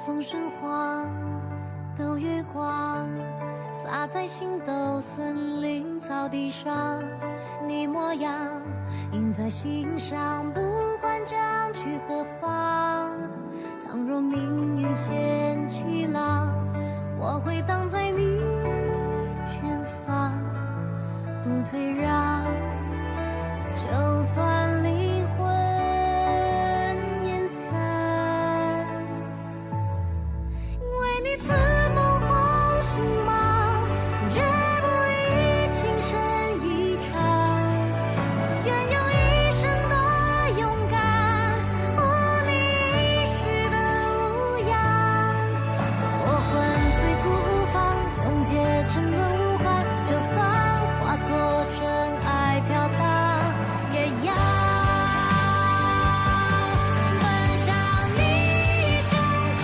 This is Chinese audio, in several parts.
风声晃，抖月光，洒在星斗森林草地上，你模样印在心上，不管将去何方。倘若命运掀起浪，我会挡在你前方，不退让，就算灵魂演散，为你自梦唤醒吗？绝不以情深一场，愿有一生的勇敢，护你一世的无恙。我魂虽孤无方，永结沉沦无憾，就算化作尘埃飘荡，也要奔向你胸膛。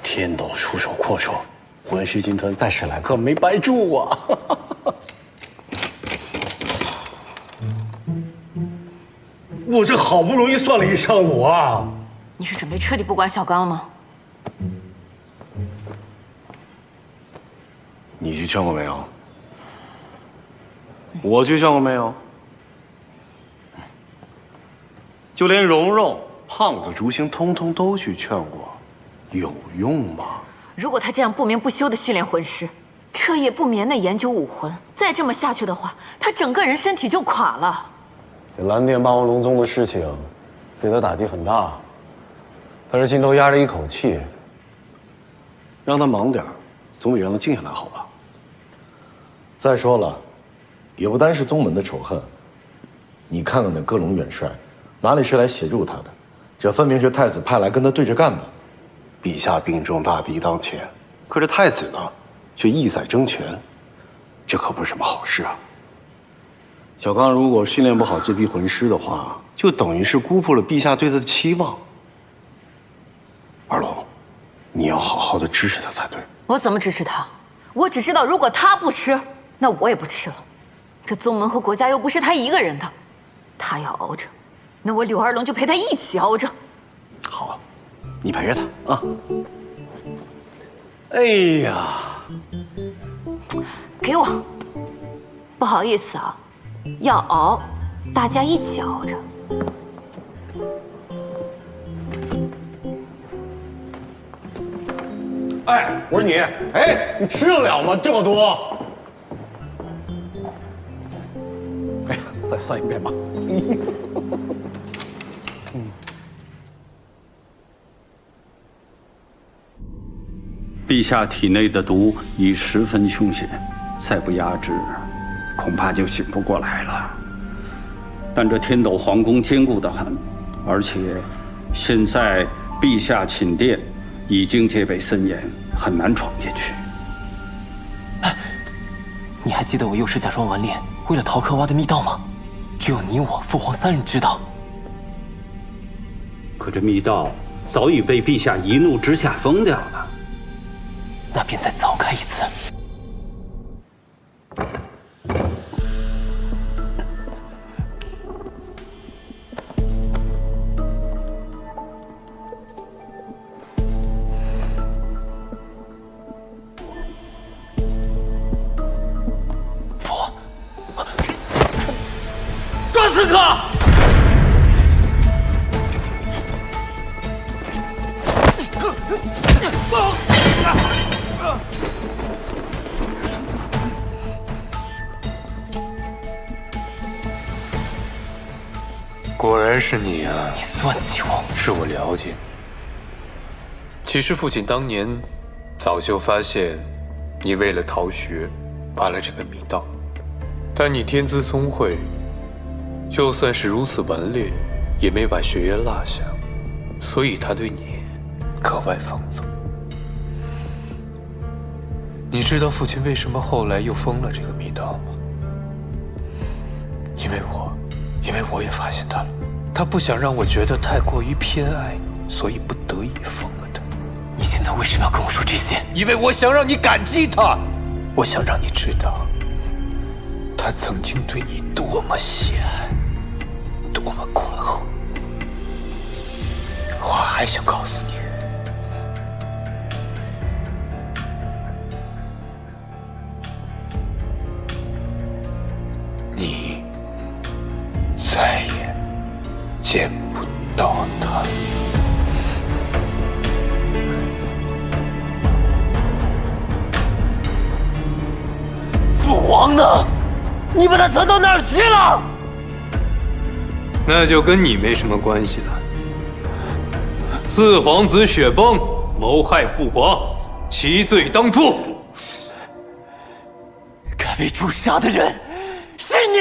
天斗出手阔绰，魂师军团再10来个没白住啊！我这好不容易算了一上午啊！你是准备彻底不管小刚了吗？你去劝过没有？我去劝过没有？就连蓉蓉、胖子、竹星，通通都去劝过，有用吗？如果他这样不眠不休的训练魂师，彻夜不眠的研究武魂，再这么下去的话，他整个人身体就垮了。这蓝电霸王龙宗的事情，对他打击很大，但是心头压着一口气。让他忙点儿，总比让他静下来好吧？再说了，也不单是宗门的仇恨。你看看那戈隆元帅，哪里是来协助他的？这分明是太子派来跟他对着干的。陛下病重，大敌当前，可是太子呢，却意在争权，这可不是什么好事啊。小刚如果训练不好这批魂师的话，就等于是辜负了陛下对他的期望。二龙，你要好好的支持他才对。我怎么支持他？我只知道，如果他不吃，那我也不吃了。这宗门和国家又不是他一个人的，他要熬着，那我柳二龙就陪他一起熬着。好，你陪着他啊。哎呀，给我。不好意思啊，要熬，大家一起熬着。哎，我说你，哎，你吃得了吗？这么多。哎呀，再算一遍吧。陛下体内的毒已十分凶险，再不压制，恐怕就醒不过来了。但这天斗皇宫坚固得很，而且现在陛下寝殿已经戒备森严，很难闯进去。哎，你还记得我幼时假装顽劣，为了逃课挖的密道吗？只有你我父皇3人知道。可这密道早已被陛下一怒之下封掉了。那便再凿开一次。父，抓刺客！果然是你啊！你算计我？是我了解你。其实父亲当年早就发现你为了逃学挖了这个密道，但你天资聪慧，就算是如此顽劣，也没把学业落下，所以他对你格外放纵。你知道父亲为什么后来又封了这个密道吗？因为我也发现他了，他不想让我觉得太过于偏爱，所以不得已封了他。你现在为什么要跟我说这些？因为我想让你感激他，我想让你知道，他曾经对你多么喜爱，多么宽厚。我还想告诉你，你再也见不到他。父皇呢？你把他藏到哪儿去了？那就跟你没什么关系了。四皇子雪崩谋害父皇，其罪当诛。该被诛杀的人是你！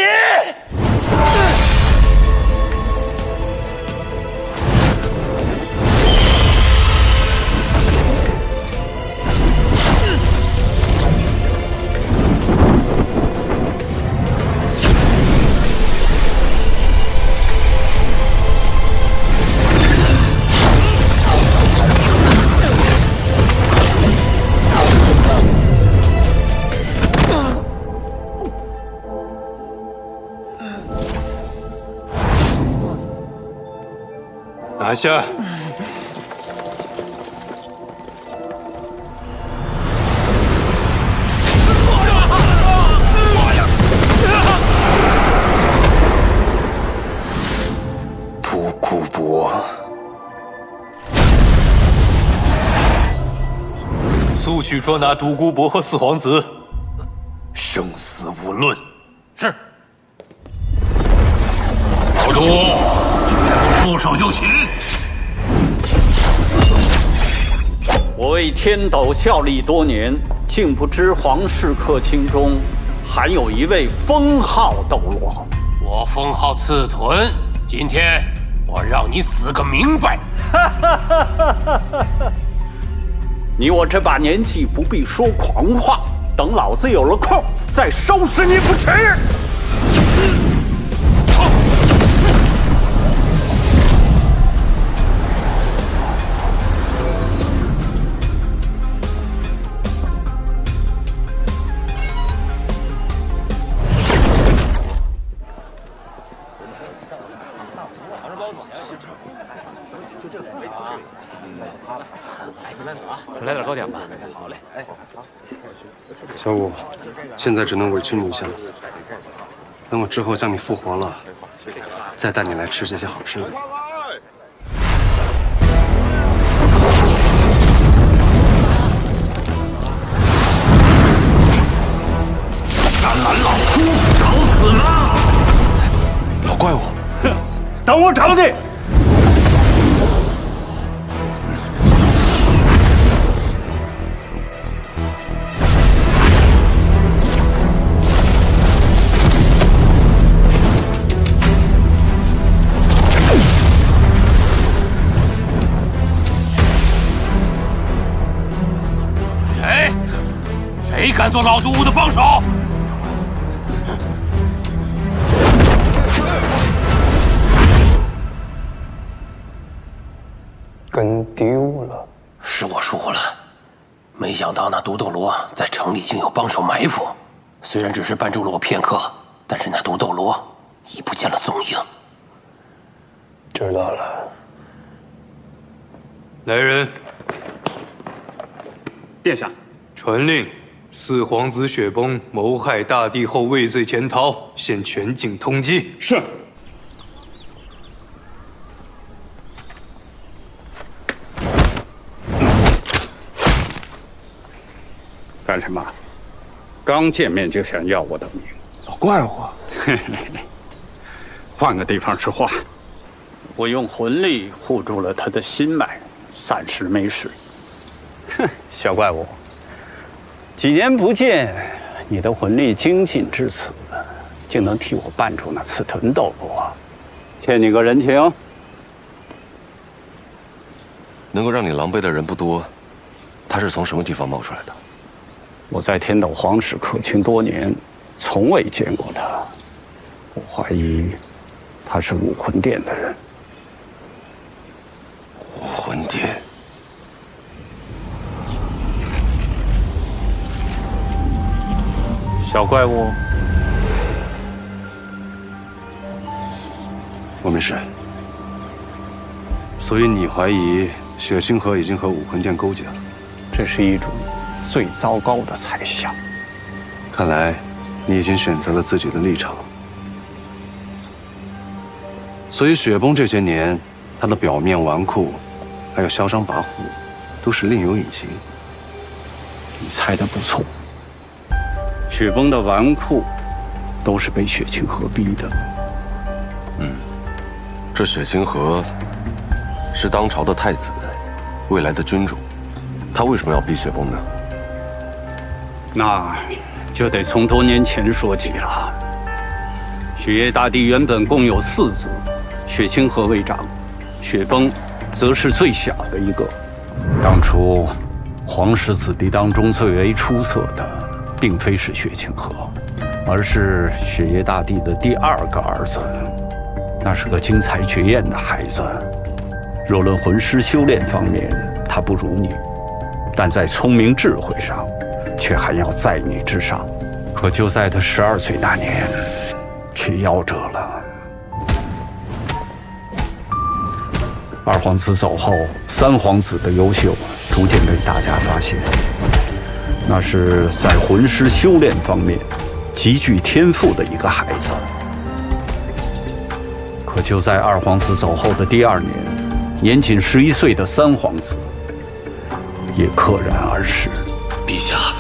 拿下！独孤博，速去捉拿独孤博和四皇子，生死无论。是。老独，束手就擒。我为天斗效力多年，竟不知皇室客卿中还有一位封号斗罗。我封号刺豚，今天我让你死个明白。你我这把年纪不必说狂话，等老子有了空再收拾你不迟。来点糕点吧。好嘞。小五，现在只能委屈你一下了。等我之后将你复活了，再带你来吃这些好吃的。敢拦老夫，找死吗？老怪物，等我找你。谁敢做老独孤的帮手？跟丢了。是我疏忽了，没想到那毒斗罗在城里竟有帮手埋伏。虽然只是绊住了我片刻，但是那毒斗罗已不见了踪影。知道了。来人！殿下，传令。四皇子雪崩谋害大帝后畏罪潜逃，现全境通缉。是。干什么？刚见面就想要我的命？老怪物，换个地方说话。我用魂力护住了他的心脉，暂时没事。哼，小怪物。几年不见，你的魂力精进至此，竟能替我绊住那刺豚斗罗，欠你个人情。能够让你狼狈的人不多，他是从什么地方冒出来的？我在天斗皇室可卿多年，从未见过他。我怀疑他是武魂殿的人。武魂殿。小怪物，我没事。所以你怀疑雪清河已经和武魂殿勾结了？这是一种最糟糕的猜想。看来你已经选择了自己的立场。所以雪崩这些年，他的表面纨绔，还有嚣张跋扈，都是另有隐情。你猜得不错。雪崩的纨绔，都是被雪清河逼的。这雪清河是当朝的太子，未来的君主，他为什么要逼雪崩呢？那就得从多年前说起了。雪夜大帝原本共有4子，雪清河为长，雪崩则是最小的一个。当初皇室子弟当中最为出色的，并非是雪清河，而是雪夜大帝的第2个儿子。那是个惊才绝艳的孩子。若论魂师修炼方面，他不如你，但在聪明智慧上，却还要在你之上。可就在他12岁那年，却夭折了。2皇子走后，3皇子的优秀逐渐被大家发现。那是在魂师修炼方面极具天赋的一个孩子。可就在2皇子走后的第2年，年仅11岁的3皇子也溘然而逝。陛下，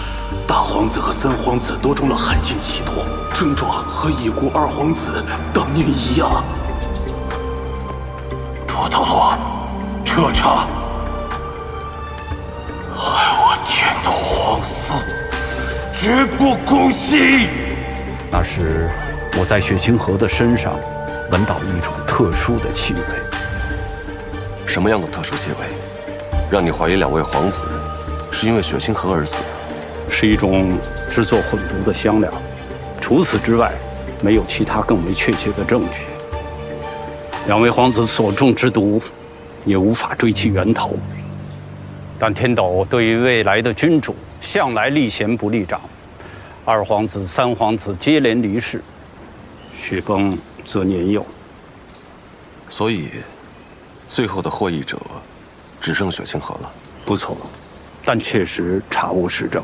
大皇子和3皇子都中了罕见奇毒，症状和已故2皇子当年一样。多斗罗，彻查！害我天斗皇嗣，绝不姑息！那时，我在雪清河的身上闻到一种特殊的气味。什么样的特殊气味，让你怀疑2位皇子是因为雪清河而死？是一种制作混毒的香料，除此之外，没有其他更为确切的证据。2位皇子所中之毒，也无法追其源头。但天斗对于未来的君主，向来立贤不立长。2皇子、3皇子接连离世，雪崩则年幼。所以，最后的获益者只剩雪清河了。不错，但确实查无实证。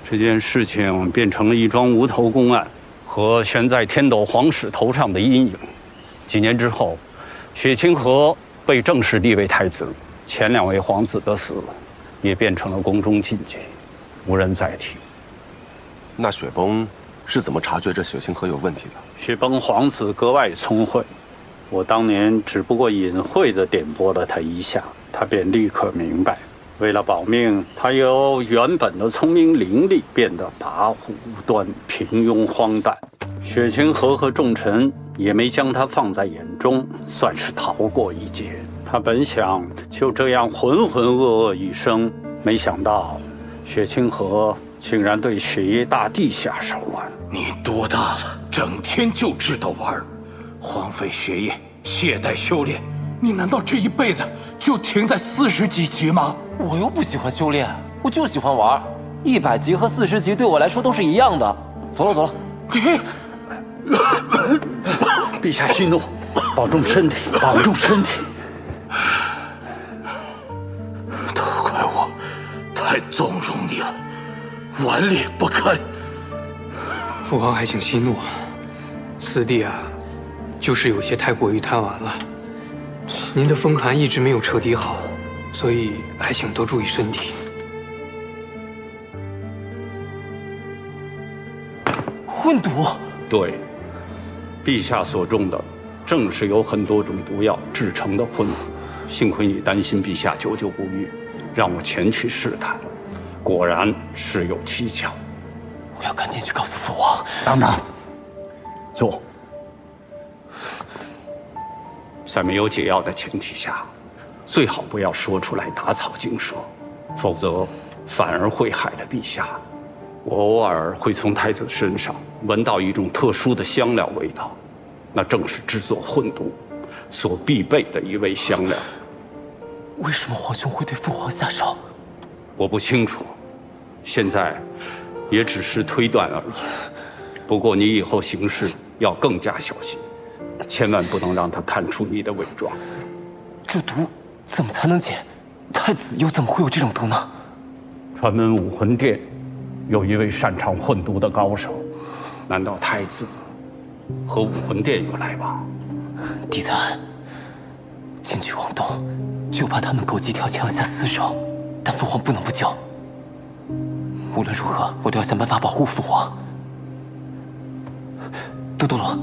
这件事情变成了一桩无头公案，和悬在天斗皇室头上的阴影。几年之后，雪清河被正式立为太子，前2位皇子的死也变成了宫中禁忌，无人再提。那雪崩是怎么察觉这雪清河有问题的？雪崩皇子格外聪慧，我当年只不过隐晦地点拨了他一下，他便立刻明白。为了保命，他由原本的聪明伶俐变得跋扈无端、平庸荒诞。雪清河和众臣也没将他放在眼中，算是逃过一劫。他本想就这样浑浑噩噩一生，没想到雪清河竟然对雪夜大帝下手啊！你多大了，整天就知道玩，荒废学业，懈怠修炼，你难道这一辈子就停在40几级吗？我又不喜欢修炼，我就喜欢玩。100级和40级对我来说都是一样的。走了走了。陛下息怒，保重身体，保重身体。都怪我太纵容你了，顽劣不堪。父皇还请息怒，四弟啊，就是有些太过于贪玩了。您的风寒一直没有彻底好，所以还请多注意身体。混毒？对，陛下所中的正是由很多种毒药制成的混毒。幸亏你担心陛下久久不愈，让我前去试探，果然事有蹊跷。我要赶紧去告诉父王。当然，坐。在没有解药的前提下，最好不要说出来打草惊蛇，否则反而会害了陛下。我偶尔会从太子身上闻到一种特殊的香料味道，那正是制作混毒所必备的一味香料。为什么皇兄会对父皇下手？我不清楚，现在也只是推断而已。不过你以后行事要更加小心，千万不能让他看出你的伪装。这毒怎么才能解？太子又怎么会有这种毒呢？传闻武魂殿有一位擅长混毒的高手，难道太子和武魂殿有来往？嫡子，进去王洞，就怕他们狗急跳墙下死手，但父皇不能不救。无论如何，我都要想办法保护父皇。多多罗，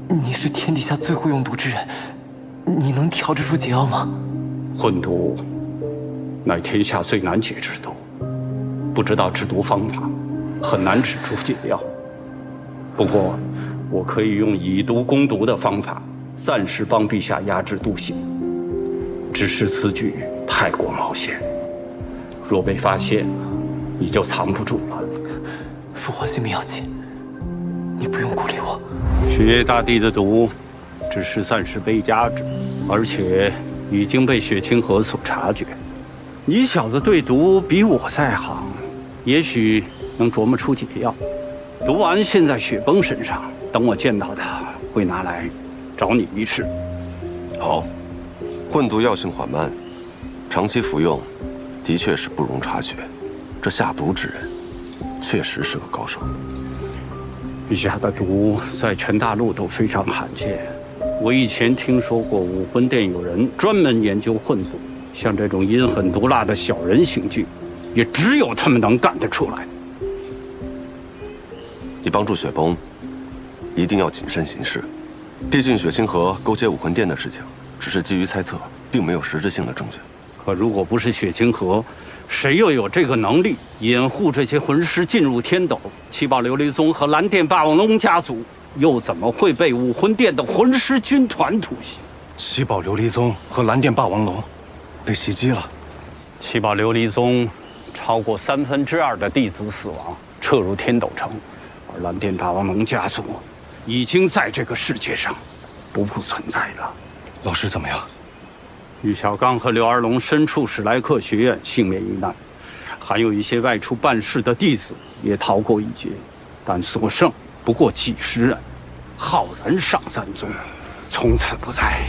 你是天底下最会用毒之人，你能调制出解药吗？混毒乃天下最难解之毒，不知道制毒方法，很难制出解药。不过，我可以用以毒攻毒的方法，暂时帮陛下压制毒性。只是此举太过冒险，若被发现，你就藏不住了。父皇性命要紧，你不用顾虑我。雪夜大帝的毒，只是暂时被压制，而且已经被雪清河所察觉。你小子对毒比我在行，也许能琢磨出解药。毒丸现在雪崩身上，等我见到他，会拿来找你一试。好，混毒药性缓慢，长期服用的确是不容察觉。这下毒之人，确实是个高手。陛下的毒在全大陆都非常罕见。我以前听说过武魂殿有人专门研究混毒，像这种阴狠毒辣的小人行径，也只有他们能干得出来。你帮助雪崩，一定要谨慎行事。毕竟雪清河勾结武魂殿的事情，只是基于猜测，并没有实质性的证据。可如果不是雪清河，谁又有这个能力掩护这些魂师进入天斗？七宝琉璃宗和蓝电霸王龙家族又怎么会被武魂殿的魂师军团突袭？七宝琉璃宗和蓝电霸王龙被袭击了。七宝琉璃宗超过2/3的弟子死亡，撤入天斗城，而蓝电霸王龙家族已经在这个世界上不复存在了。老师怎么样？玉小刚和刘二龙身处史莱克学院，幸免于难，还有一些外出办事的弟子也逃过一劫，但所剩不过几十人，浩然上3宗，从此不在。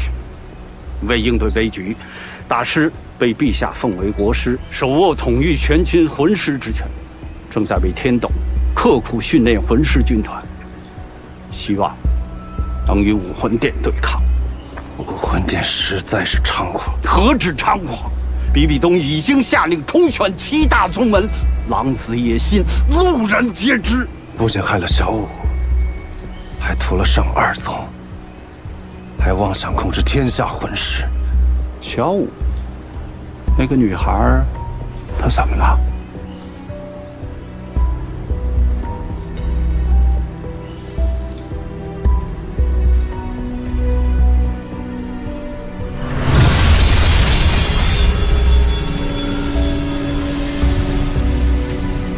为应对危局，大师被陛下奉为国师，手握统御全军魂师之权，正在为天斗刻苦训练魂师军团，希望能与武魂殿对抗。武魂殿实在是猖狂，何止猖狂！比比东已经下令重选7大宗门，狼子野心，路人皆知。不仅害了小五，还屠了圣2宗，还妄想控制天下魂师。小五，那个女孩，她怎么了？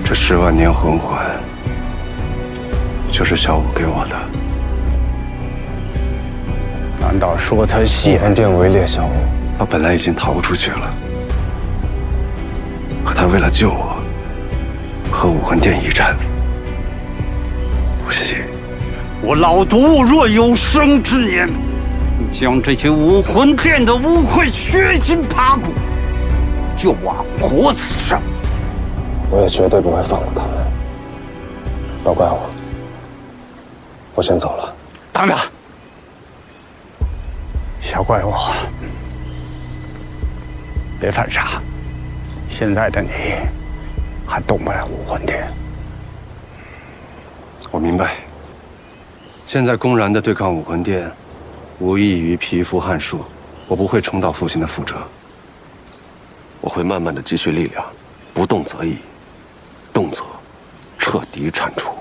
这10万年魂环，就是小五给我的。难道说他武魂殿围猎小五？他本来已经逃出去了，可他为了救我，和武魂殿一战，不惜。我老毒若有生之年，将这些武魂殿的污秽血筋扒骨，就往活此生。我也绝对不会放过他们。老怪物，我先走了。等等，小怪物，别犯傻。现在的你还动不了武魂殿。我明白。现在公然的对抗武魂殿，无异于蚍蜉撼树。我不会重蹈父亲的覆辙。我会慢慢的积蓄力量，不动则已，动则彻底铲除。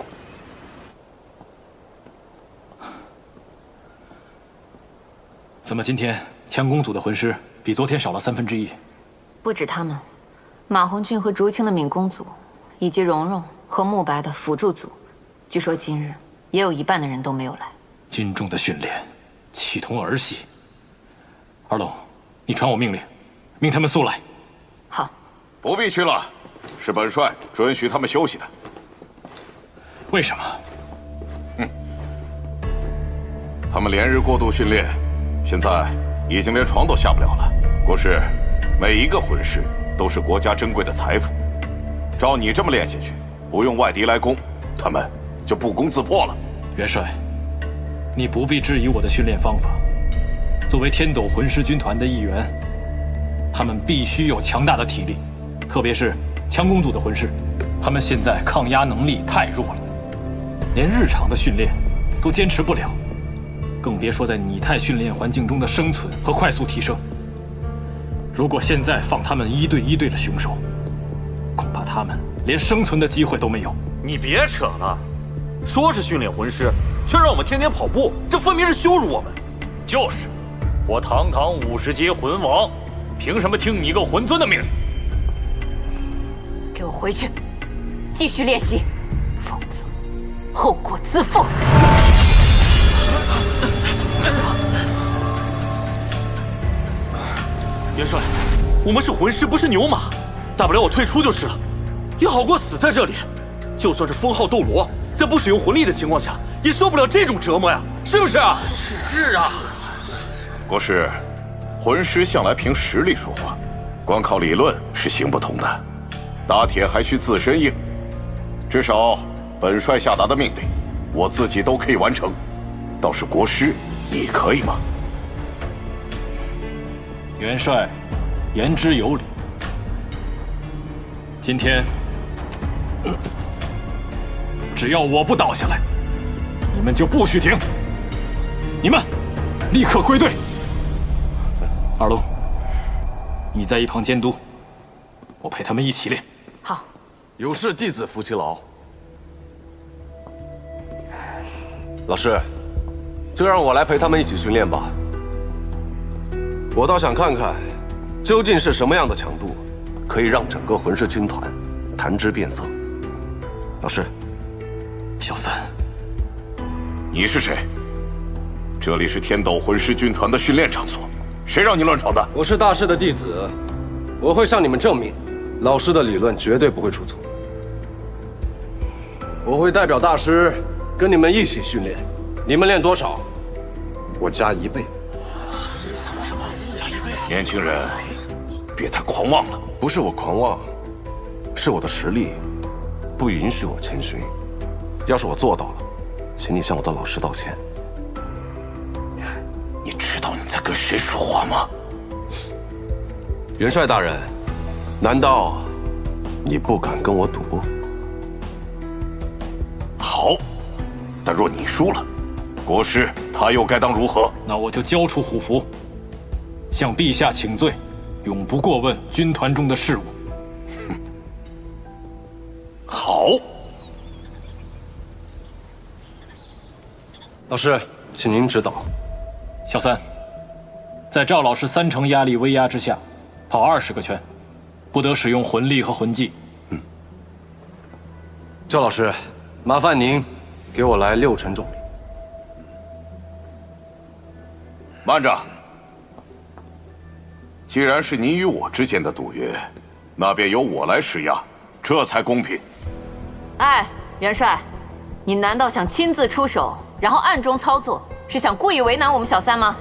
怎么今天羌公组的魂师比昨天少了1/3？不止他们，马红俊和竹青的敏攻组，以及蓉蓉和慕白的辅助组，据说今日也有一半的人都没有来。军中的训练，岂同儿戏？二龙，你传我命令，命他们速来。好。不必去了，是本帅准许他们休息的。为什么？他们连日过度训练，现在已经连床都下不了了。国师，每一个魂师都是国家珍贵的财富。照你这么练下去，不用外敌来攻，他们就不攻自破了。元帅，你不必质疑我的训练方法。作为天斗魂师军团的一员，他们必须有强大的体力，特别是强攻组的魂师，他们现在抗压能力太弱了，连日常的训练都坚持不了，更别说在拟态训练环境中的生存和快速提升。如果现在放他们1对1对着凶手，恐怕他们连生存的机会都没有。你别扯了，说是训练魂师，却让我们天天跑步，这分明是羞辱我们。就是，我堂堂50阶魂王，凭什么听你一个魂尊的命令？给我回去，继续练习，否则后果自负。元帅，我们是魂师，不是牛马，大不了我退出就是了，也好过死在这里。就算是封号斗罗，在不使用魂力的情况下，也受不了这种折磨呀，是不是啊？是啊。国师，魂师向来凭实力说话，光靠理论是行不通的，打铁还需自身硬。至少本帅下达的命令，我自己都可以完成，倒是国师，你可以吗？元帅言之有理。今天，只要我不倒下来，你们就不许停。你们立刻归队。二龙，你在一旁监督，我陪他们一起练。好。有事弟子服其劳。老师，就让我来陪他们一起训练吧。我倒想看看，究竟是什么样的强度，可以让整个魂师军团谈之变色。老师，小三，你是谁？这里是天斗魂师军团的训练场所，谁让你乱闯的？我是大师的弟子，我会向你们证明，老师的理论绝对不会出错。我会代表大师跟你们一起训练，你们练多少，我加1倍。年轻人，别太狂妄了。不是我狂妄，是我的实力不允许我谦虚。要是我做到了，请你向我的老师道歉。你知道你在跟谁说话吗？元帅大人，难道你不敢跟我赌？好，但若你输了，国师他又该当如何？那我就交出虎符，向陛下请罪，永不过问军团中的事务。好。老师，请您指导。小三，在赵老师3成压力威压之下，跑20个圈，不得使用魂力和魂技。赵老师，麻烦您给我来6成重力。慢着。既然是你与我之间的赌约，那便由我来施压，这才公平。哎，元帅，你难道想亲自出手，然后暗中操作，是想故意为难我们小三吗？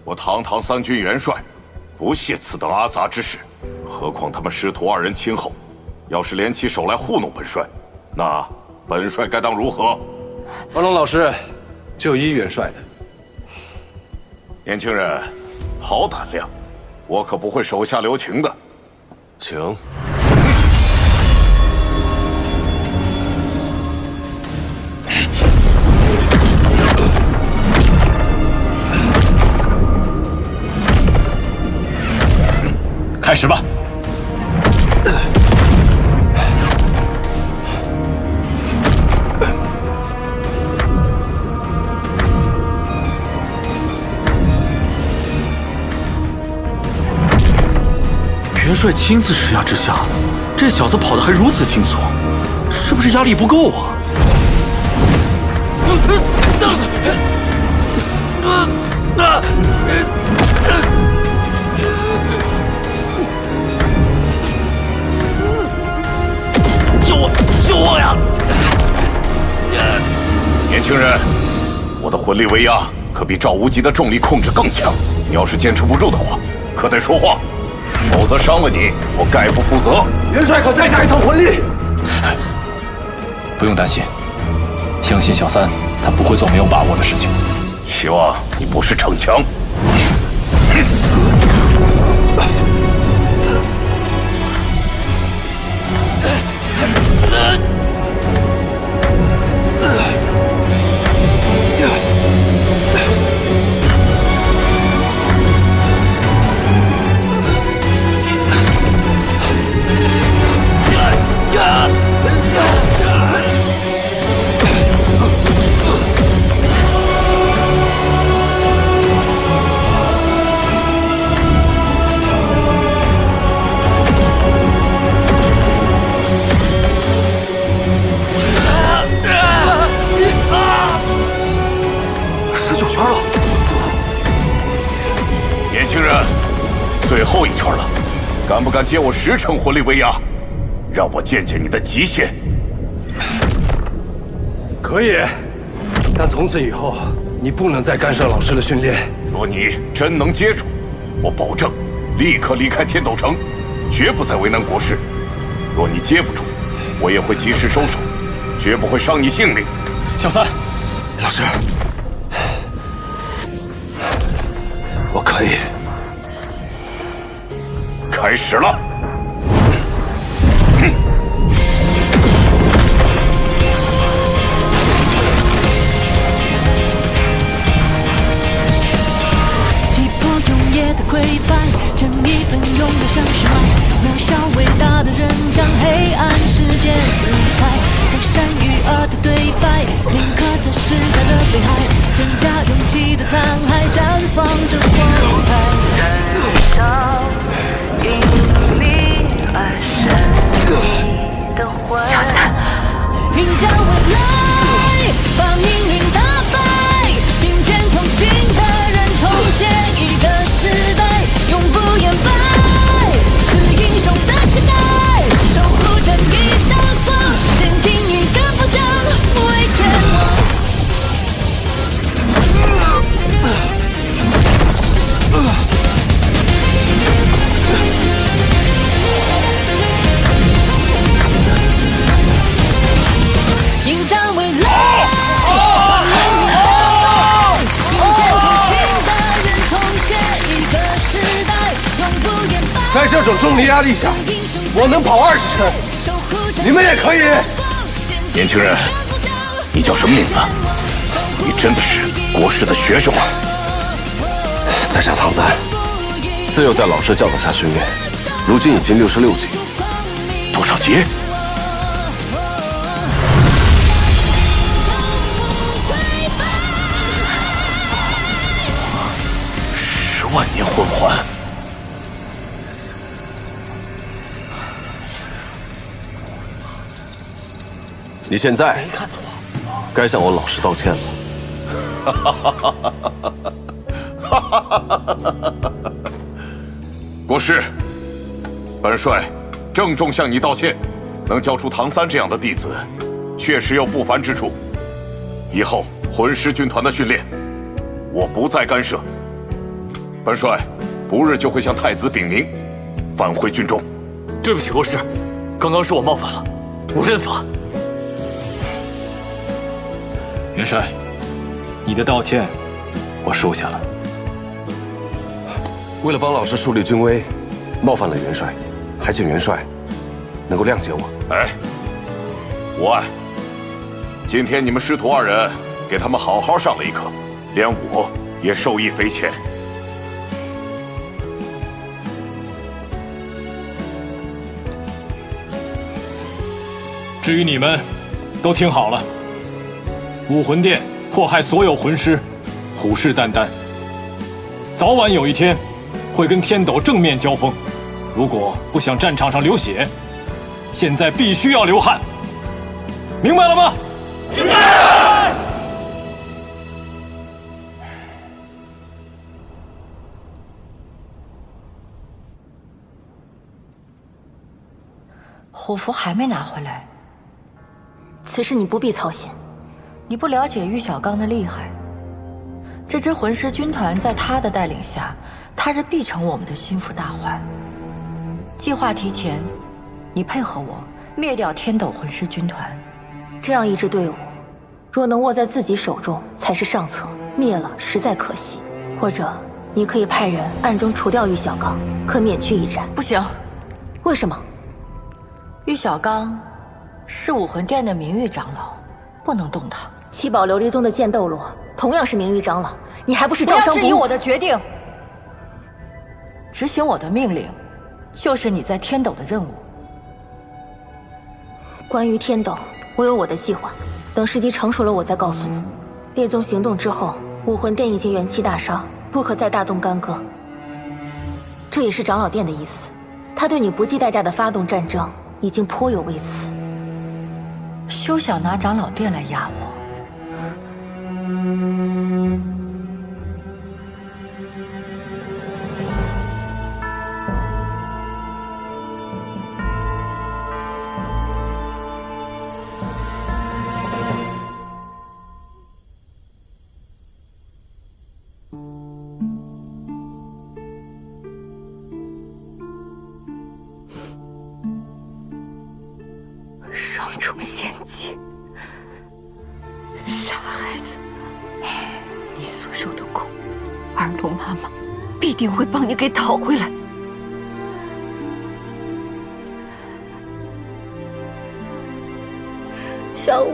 我堂堂3军元帅，不屑此等阿杂之事，何况他们师徒2人亲厚，要是联起手来糊弄本帅，那本帅该当如何？二龙老师，就依元帅的。年轻人，好胆量，我可不会手下留情的。请。开始吧。元帅亲自施压之下，这小子跑得还如此轻松，是不是压力不够啊？救我呀！年轻人，我的魂力威压可比赵无极的重力控制更强。你要是坚持不住的话，可得说话，否则伤了你，我概不负责。元帅可再加一层魂力？不用担心，相信小三，他不会做没有把握的事情。希望你不是逞强。最后一圈了，敢不敢接我10成魂力威压，让我见见你的极限？可以，但从此以后，你不能再干涉老师的训练。若你真能接住，我保证立刻离开天斗城，绝不再为难国师。若你接不住，我也会及时收手，绝不会伤你性命。小三，老师，我可以。开始了。击破永夜的溃败，正义奔涌的像血脉，渺小伟大的人将黑暗世界撕开，将善与恶的对白铭刻在时代的悲哀，真假拥挤的残骸绽放着光彩。小三，迎战未来，把命运打败，并肩同行的人重写一个时代，永不言败，是英雄的期待，守护正义的光，坚定一个方向，为前往。迎战未来，把命运打败，并肩同行的人重写一个时代，永不言败。在这种重力压力下，我能跑20圈，你们也可以。年轻人，你叫什么名字？你真的是国师的学生吗？在下唐三，自幼在老师教导下训练，如今已经66级。多少级？10万年魂环。你现在该向我老师道歉了。国师，本帅郑重向你道歉。能教出唐三这样的弟子，确实有不凡之处。以后魂师军团的训练，我不再干涉。本帅不日就会向太子禀明，返回军中。对不起，国师，刚刚是我冒犯了，我认罚。元帅，你的道歉我收下了。为了帮老师树立军威，冒犯了元帅，还请元帅能够谅解我。哎，无碍。今天你们师徒2人给他们好好上了一课，连我也受益匪浅。至于你们，都听好了。武魂殿祸害所有魂师，虎视眈眈，早晚有一天会跟天斗正面交锋。如果不想战场上流血，现在必须要流汗，明白了吗？明白。虎符还没拿回来，此事你不必操心。你不了解玉小刚的厉害。这支魂师军团在他的带领下，他日必成我们的心腹大患。计划提前，你配合我灭掉天斗魂师军团。这样一支队伍，若能握在自己手中才是上策，灭了实在可惜。或者你可以派人暗中除掉玉小刚，可免去一战。不行。为什么？玉小刚是武魂殿的名誉长老，不能动他。七宝琉璃宗的剑斗罗同样是名誉长老，你还不是招商不误？不要质疑我的决定。执行我的命令，就是你在天斗的任务。关于天斗，我有我的计划，等时机成熟了，我再告诉你。列宗行动之后，武魂殿已经元气大伤，不可再大动干戈。这也是长老殿的意思，他对你不计代价的发动战争，已经颇有微词。休想拿长老殿来压我！双重陷阱，傻孩子，你所受的苦，二龙妈妈必定会帮你给讨回来。小五，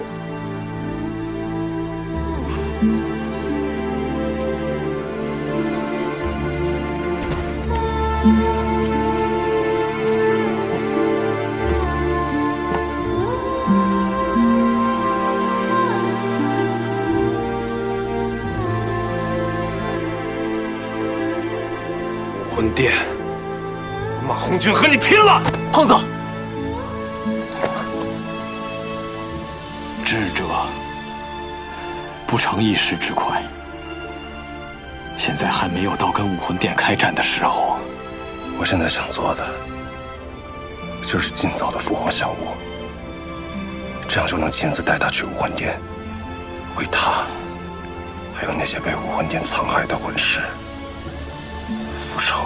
魂殿，马红军和你拼了！胖子，智者不成一时之快，现在还没有到跟武魂殿开战的时候。我现在想做的，就是尽早的复活小五，这样就能亲自带他去武魂殿，为他，还有那些被武魂殿残害的魂师复仇。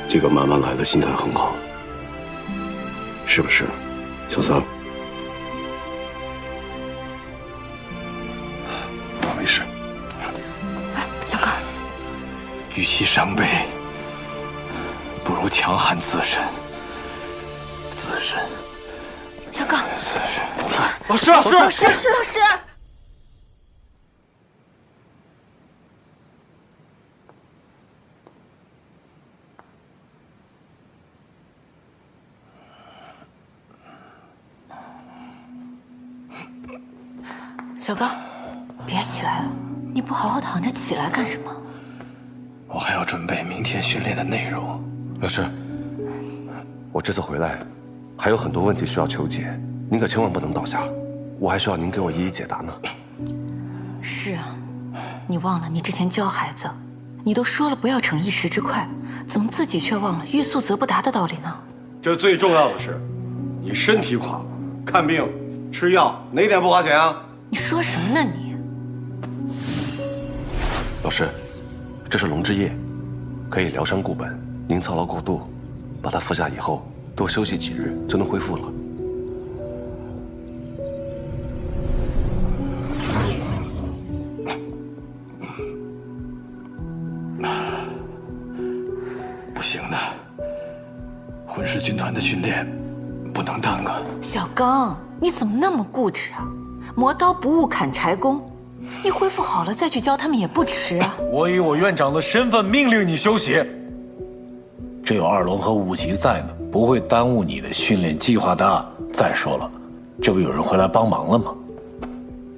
这个慢慢来的心态很好，是不是，小三？我没事。小刚，与其伤悲，不如强悍自身。自身。小刚，自身。老师，老师，老师，是老师。小刚，别起来了，你不好好躺着，起来干什么？我还要准备明天训练的内容。老师，我这次回来还有很多问题需要求解，您可千万不能倒下，我还需要您给我一一解答呢。是啊，你忘了你之前教孩子，你都说了不要逞一时之快，怎么自己却忘了欲速则不达的道理呢？这最重要的是，你身体垮了，看病吃药哪点不花钱啊？你说什么呢你？老师，这是龙之液，可以疗伤固本。您操劳过度，把它服下以后，多休息几日就能恢复了。不行的，魂师军团的训练不能耽搁。小刚，你怎么那么固执啊？磨刀不误砍柴工，你恢复好了再去教他们也不迟啊。我以我院长的身份命令你休息。这有二龙和武吉在呢，不会耽误你的训练计划的。再说了，这不有人回来帮忙了吗？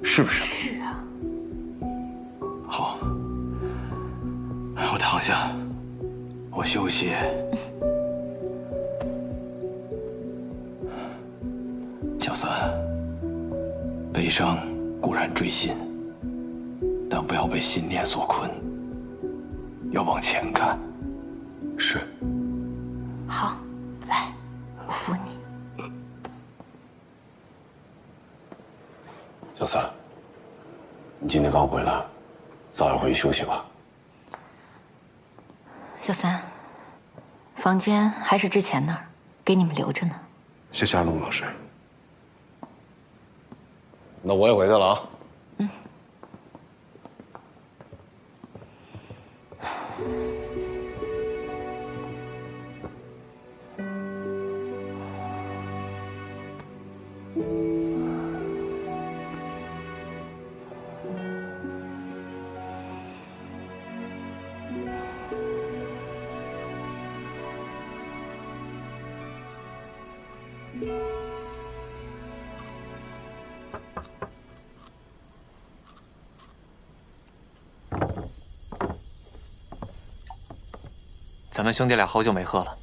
是不是？是啊。好，我躺下。我休息。小三，悲伤固然追心，但不要被信念所困，要往前看。是。好，来，我扶你。小三，你今天刚回来，早点回去休息吧。小三，房间还是之前那儿，给你们留着呢。谢谢阿龙老师。那我也回去了啊。咱们兄弟俩好久没喝了，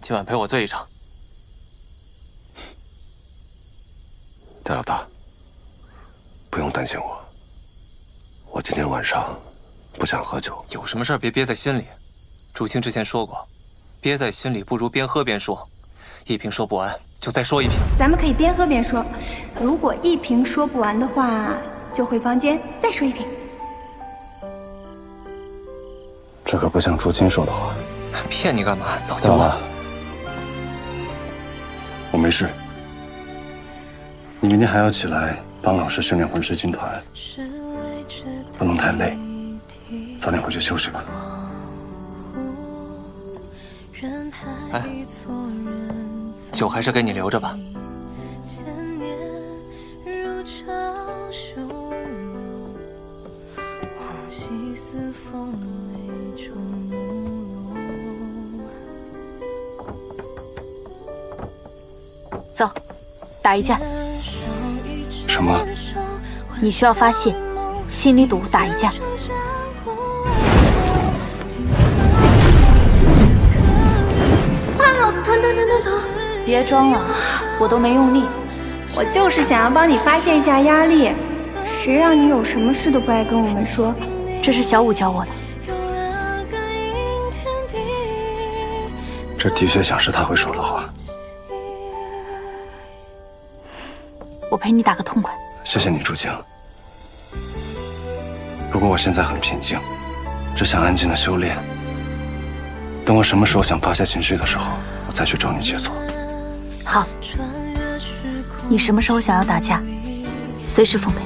今晚陪我醉一场。戴老大，不用担心我，我今天晚上不想喝酒。有什么事儿别憋在心里。朱青之前说过，憋在心里不如边喝边说，一瓶说不完就再说一瓶。咱们可以边喝边说，如果一瓶说不完的话，就回房间再说一瓶。这可不像朱青说的话。骗你干嘛？早就忘了。我没事。你明天还要起来帮老师训练魂师军团，不能太累，早点回去休息吧。哎，酒还是给你留着吧。走，打一架。什么？你需要发泄，心里堵，打一架。啊，疼！别装了，我都没用力。我就是想要帮你发泄一下压力。谁让你有什么事都不爱跟我们说？这是小五教我的。这的确像是他会说的话。我陪你打个痛快。谢谢你，朱青。如果我现在很平静，只想安静的修炼，等我什么时候想发泄情绪的时候，我再去找你切磋。好，你什么时候想要打架，随时奉陪。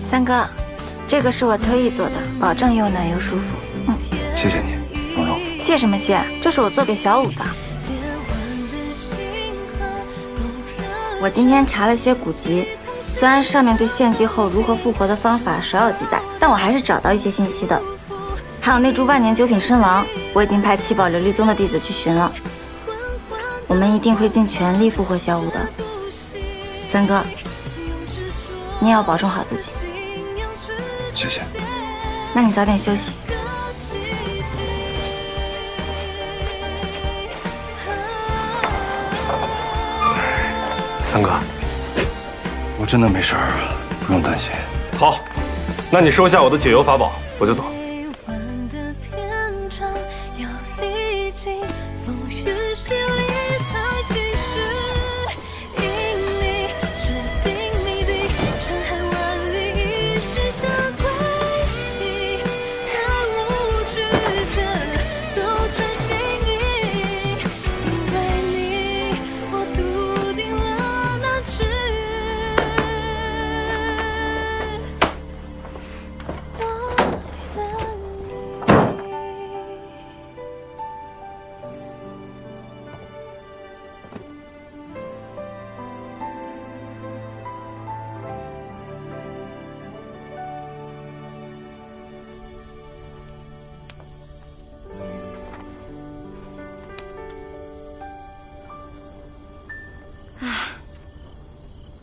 三哥，这个是我特意做的，保证又暖又舒服。谢谢你，蓉蓉。谢什么谢？这是我做给小五的。我今天查了些古籍，虽然上面对献祭后如何复活的方法少有记载，但我还是找到一些信息的。还有那株万年九品参王，我已经派七宝琉璃宗的弟子去寻了。我们一定会尽全力复活小五的。三哥，你也要保重好自己。谢谢。那你早点休息。三哥，我真的没事儿，不用担心。好，那你收下我的解忧法宝，我就走。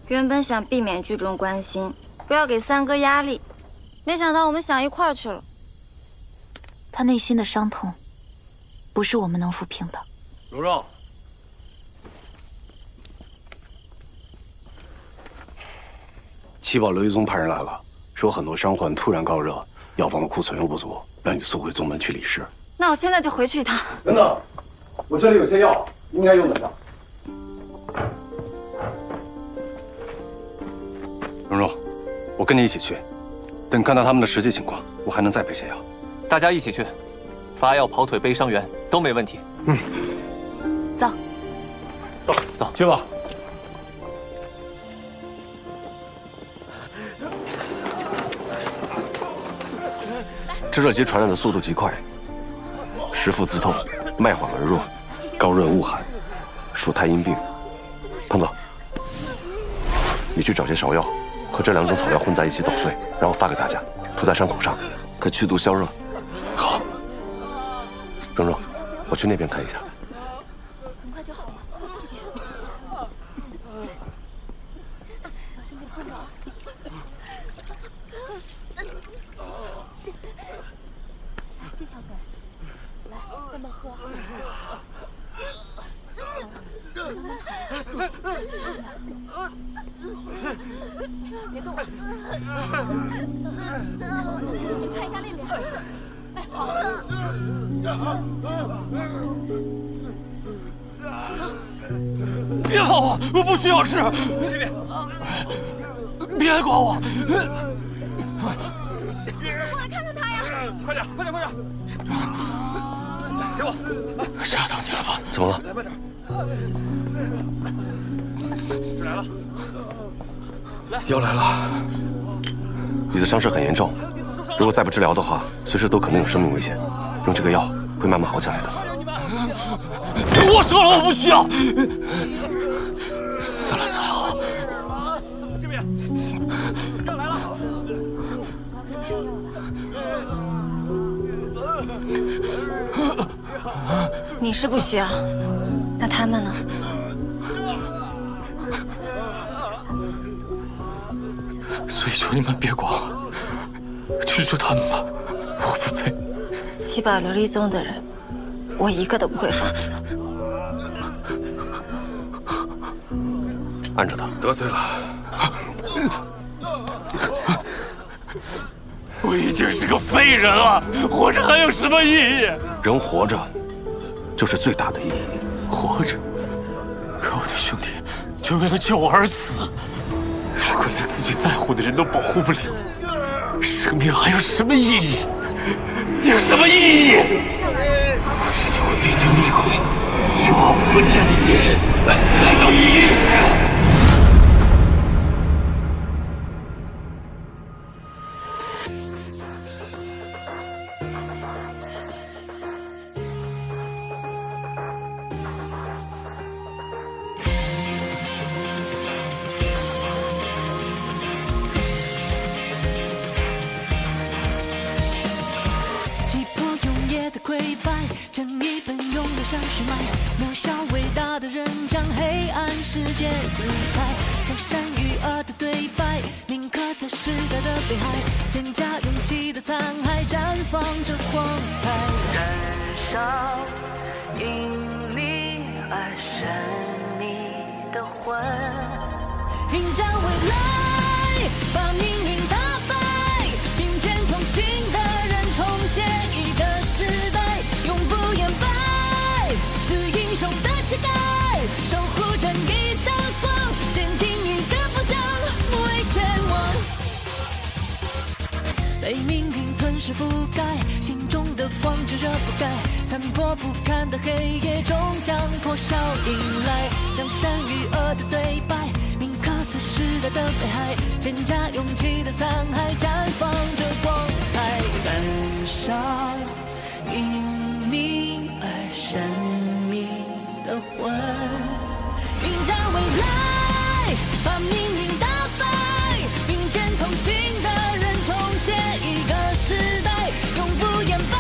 原本想避免聚众关心，不要给三哥压力，没想到我们想一块儿去了。他内心的伤痛，不是我们能抚平的。蓉蓉，七宝刘一宗派人来了，说很多伤患突然高热，药房的库存又不足，让你送回宗门去理事。那我现在就回去一趟。等等，我这里有些药，应该用得上。蓉蓉，我跟你一起去，等看到他们的实际情况，我还能再配些药。大家一起去，发药、跑腿、背伤员都没问题。嗯，走，走去吧。这热疾传染的速度极快，食腹自痛，脉缓而弱，高热恶寒，属太阴病。胖子，你去找些芍药，和这2种草药混在一起捣碎，然后发给大家，涂在伤口上，可祛毒消热。好。蓉蓉，我去那边看一下。很快就好了。小心别碰到啊！这条腿，来，慢慢喝。别动！去看一下练练。哎，好。别跑我！我不需要吃。这边，别管我！过来看看他呀！快点，快点，快点！给我！吓到你了吧？怎么了？来，慢点。水来了。药来了。你的伤势很严重，如果再不治疗的话，随时都可能有生命危险。用这个药会慢慢好起来的。我说了，我不需要。死了才好。这边，药来了。你是不需要，那他们呢？所以求你们别管我，救救他们吧，我不配。七宝琉璃宗的人，我一个都不会放弃的。按着他，得罪了。我已经是个废人了，活着还有什么意义？人活着，就是最大的意义。活着，可我的兄弟就为了救我而死。如果连自己在乎的人都保护不了，生命还有什么意义？有什么意义？这就会变成厉鬼，去把我们这些人带到地狱去。正义本永流向血脉，渺小伟大的人将黑暗世界撕开，将善与恶的对白铭刻在时代的悲哀，蒹葭勇气的残骸绽放着光彩。燃烧因你而神秘的魂，迎战未来，把命运打败，并肩同行的人重写一个时代。永不言败，是英雄的气概，守护正义的光，坚定一个方向，不畏前往。被命运吞噬覆盖，心中的光炙热不改，残破不堪的黑夜终将破晓迎来，将善与恶的对白铭刻在时代的悲哀，蒹葭勇气的残骸绽放着光彩，燃烧因你而神秘的魂，迎战未来，把命运打败，并肩同行的人重写一个时代，永不言败，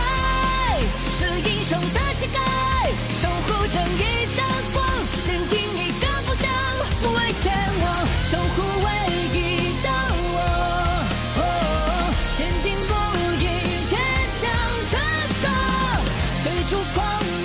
是英雄的气概，守护正义的光，坚定一个方向，不畏前往，守护光。